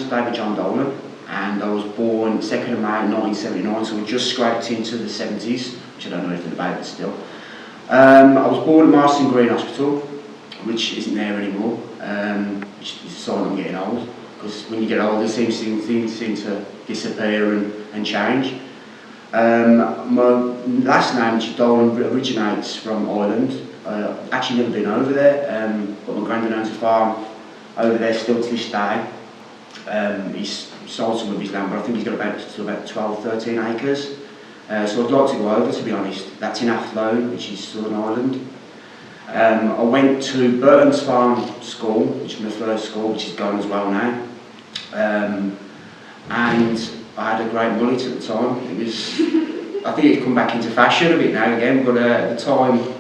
name's David John Dolan, and I was born 2nd of May 1979, so we just scraped into the 70s, which I don't know anything about, but still. I was born at Marston Green Hospital, which isn't there anymore, which is a sign I'm getting old, because when you get older, things seem to disappear and change. My last name, which is Dolan, originates from Ireland. Actually never been over there, but my granddad owns a farm over there still to this day. He's sold some of his land, but I think he's got about 12, 13 acres. So I'd like to go over, to be honest. That's in Athlone, which is Southern Ireland. I went to Burton's Farm School, which was my first school, which is gone as well now. And I had a great mullet at the time. It was, I think it's come back into fashion a bit now again, but at the time,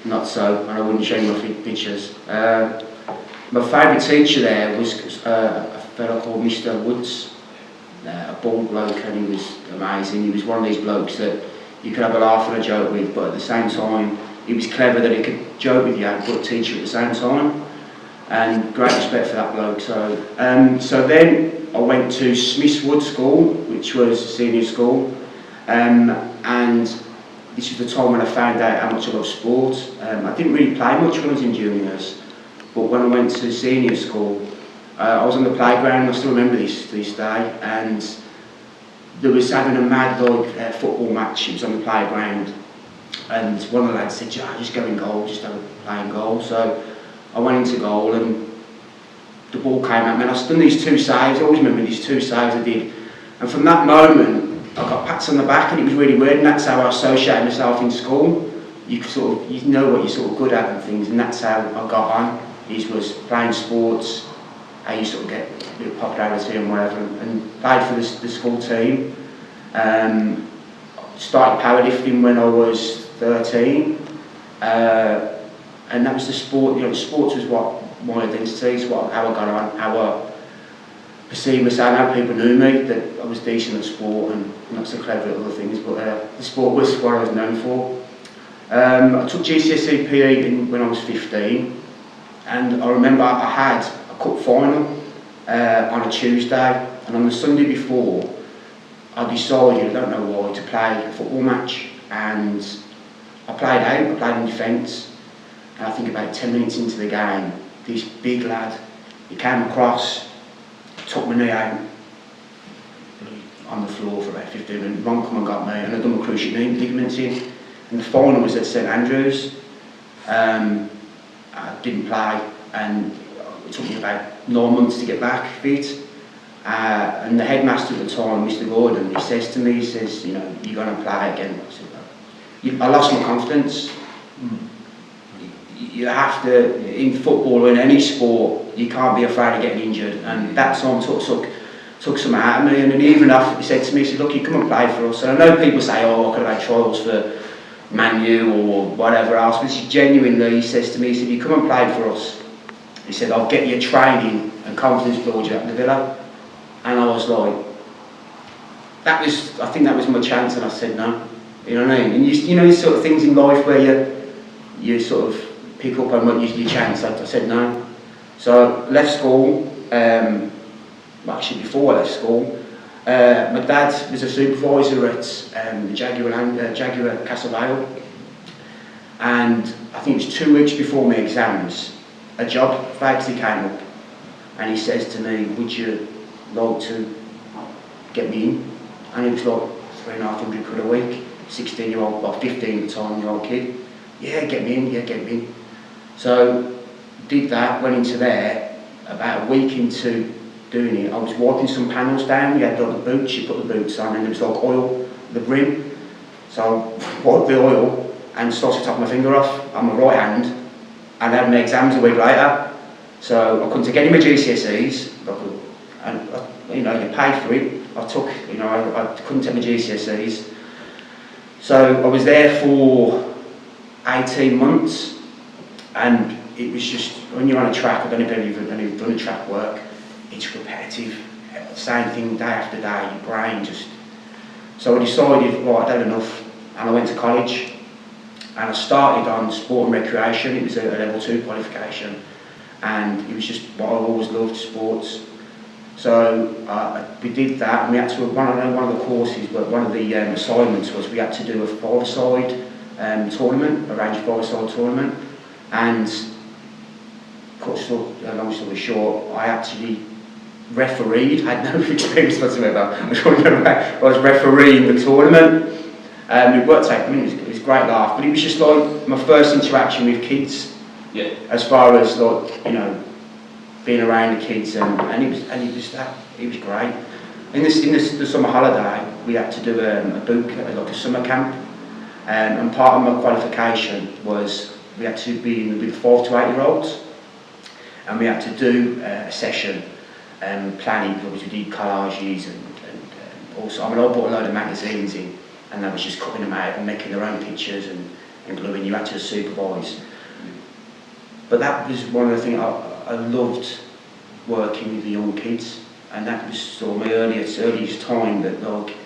not so, and I wouldn't show you my pictures. My favourite teacher there was a fellow called Mr. Woods, a bald bloke, and he was amazing. He was one of these blokes that you could have a laugh and a joke with, but at the same time, he was clever that he could joke with you but teach you at the same time. And great respect for that bloke. So then I went to Smithswood School, which was a senior school, and this was the time when I found out how much I loved sport. I didn't really play much when I was in juniors, but when I went to senior school, I was on the playground. I still remember this to this day, and there was having a mad football match. It was on the playground, and one of the lads said, just go in goal, just have a play in goal. So I went into goal and the ball came at me, and I've done these 2 saves. I always remember these 2 saves I did, and from that moment I got pats on the back, and it was really weird, and that's how I associated myself in school. You know what you're sort of good at and things, and that's how I got on. It was playing sports, how you sort of get a bit of popularity and whatever, and played for the school team. Started powerlifting when I was 13, and that was the sport. You know, sports was what my identity, how I got on, how I perceived myself, how people knew me, that I was decent at sport and not so clever at other things, but the sport was what I was known for. I took GCSE PE when I was 15, and I remember I had a cup final on a Tuesday, and on the Sunday before I decided, I don't know why, to play a football match, and I played in defence, and I think about 10 minutes into the game, this big lad, he came across, took my knee out on the floor for about 15 minutes, Ron come and got me, and I'd done my cruciate knee ligaments in, and the final was at St Andrews. I didn't play, and it took me about 9 months to get back fit. And the headmaster at the time, Mr. Gordon, he says to me, he says, you know, you're going to play again. I said, I lost my confidence. You have to, in football or in any sport, you can't be afraid of getting injured. And that time took some out of me. And then even after he said to me, he said, look, you come and play for us. And I know people say, oh, I could have had trials for Man U or whatever else, but genuinely, he says to me, he said, you come and play for us. He said, I'll get your training and confidence build you at the Villa. And I was like, I think that was my chance, and I said no. You know what I mean? And you know these sort of things in life where you sort of pick up on what your chance. I said no. So I left school, actually before I left school, my dad was a supervisor at the Jaguar Castle Vale, and I think it was 2 weeks before my exams, a job vacancy came up, and he says to me, would you like to get me in? And it was like £350 a week, 16-year-old, well 15 at the time, year old kid. Yeah, get me in. So did that, went into there. About a week into doing it, I was wiping some panels down. You had like the boots, you put the boots on, and there was like oil, the brim. So I wiped the oil and started to top my finger off on my right hand, and I had my exams a week later. So I couldn't take any of my GCSEs, and you know, you paid for it. I couldn't take my GCSEs. So I was there for 18 months, and it was just, when you're on a track, I don't know if you've done a track work, it's repetitive, same thing day after day, your brain just... So I decided, right, I'd had enough, and I went to college, and I started on sport and recreation. It was a level 2 qualification, and it was just what I always loved, sports. So we did that, and we had to, one of the courses, one of the assignments was we had to do a five-a-side tournament, arrange a five-a-side tournament, and long story short, I actually refereed. I had no experience whatsoever. I was refereeing the tournament. It worked out. I mean, it was a great laugh, but it was just like my first interaction with kids. Yeah. As far as like, you know, being around the kids, and it was great. In the summer holiday, we had to do a boot camp, like a summer camp, and part of my qualification was we had to be with 5 to 8-year-olds, and we had to do a session planning, because we did collages and also, I mean, I bought a load of magazines in, and they was just cutting them out and making their own pictures and gluing. You had to supervise. But that was one of the things I loved, working with the young kids, and that was sort of my earliest time. That, like,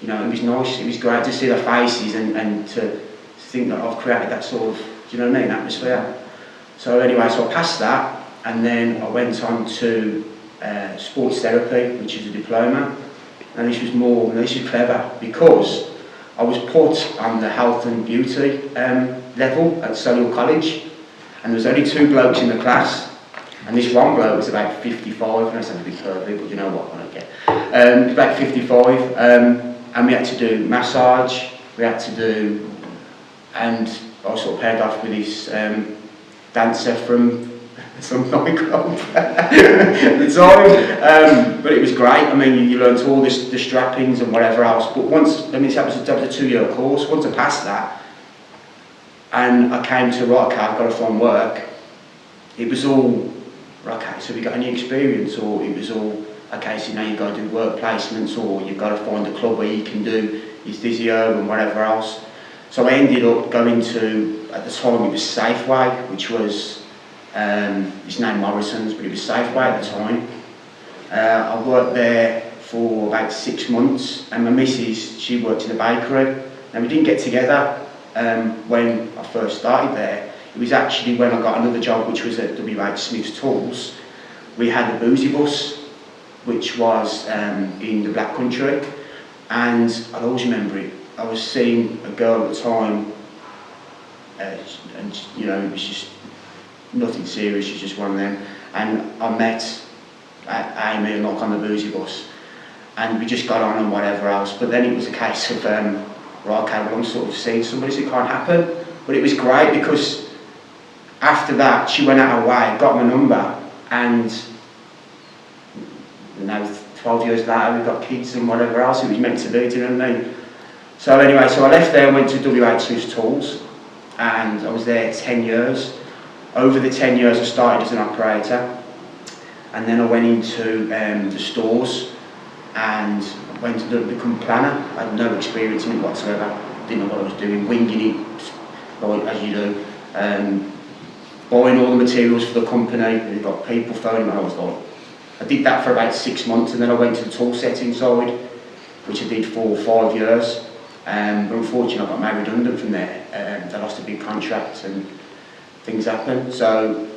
you know, it was nice. It was great to see their faces and to think that I've created that sort of, do you know what I mean, atmosphere. So anyway, so I passed that, and then I went on to sports therapy, which is a diploma. And this was clever, because I was put on the health and beauty level at Solihull College, and there was only 2 blokes in the class, and this one bloke was about 55, and I sound a bit pervy, but you know what, I don't get. He was about 55, and we had to do massage, we had to do, and I was sort of paired off with this dancer from some nightclub at the time, but it was great. I mean, you learned all the strappings and whatever else, but once, I mean, that was a 2-year course. Once I passed that, and I came to, right, okay, I've got to find work, it was all, okay, so we got any experience, or it was all, okay, so now you've got to do work placements, or you've got to find a club where you can do your physio and whatever else. So I ended up going to, at the time it was Safeway, which was, it's now Morrison's, but it was Safeway at the time. I worked there for about 6 months, and my missus, she worked in a bakery, and we didn't get together when I first started there. It was actually when I got another job, which was at WH Smith's Tools. We had a boozy bus, which was in the Black Country, and I'll always remember it. I was seeing a girl at the time, and you know, it was just nothing serious, she's just one of them, and I met Amy and Mark on the boozy bus, and we just got on and whatever else. But then it was a case of, right, okay, well, I'm sort of seeing somebody, so it can't happen. But it was great, because after that, she went out her way, got my number, and now 12 years later, we've got kids and whatever else. It was meant to be, do you know what I mean? So anyway, so I left there and went to WH Smith's Tools, and I was there 10 years. Over the 10 years, I started as an operator, and then I went into the stores, and went to become a planner. I had no experience in it whatsoever, didn't know what I was doing, winging it, like, as you do, buying all the materials for the company. We've got people phoning me. I did that for about 6 months, and then I went to the tool setting side, which I did for 5 years. But unfortunately, I got made redundant from there. I lost a big contract, and things happened. So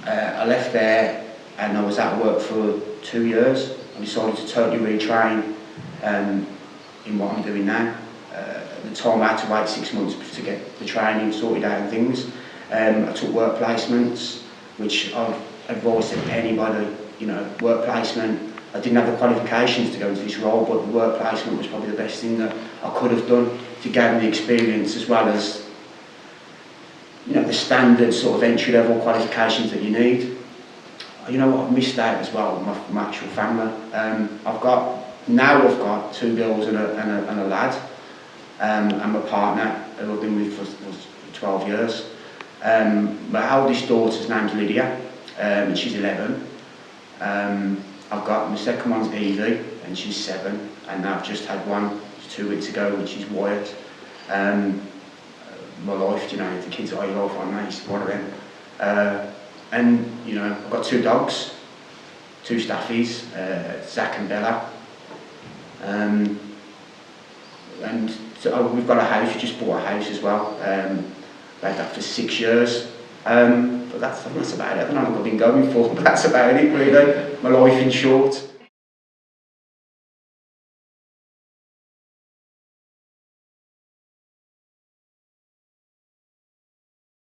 I left there, and I was out of work for 2 years. I decided to totally retrain in what I'm doing now. At the time, I had to wait 6 months to get the training sorted out and things. I took work placements, which I've advised to anybody, you know, work placement. I didn't have the qualifications to go into this role, but the work placement was probably the best thing that I could have done to gain the experience, as well as, you know, the standard sort of entry-level qualifications that you need. You know what, I've missed out as well, my actual family. I've got 2 girls and a lad, and my partner, who I've been with for 12 years. My eldest daughter's name's Lydia, and she's 11. I've got my second one's Evie, and she's 7, and I've just had one 2 weeks ago, which is Wyatt. My life, you know, the kids are your life, aren't they? It's one of them. And, you know, I've got 2 dogs, 2 staffies, Zach and Bella. And so we've got a house, we just bought a house as well. We've had that for 6 years. But that's about it. I don't know how long I've been going for, but that's about it really. My life in short.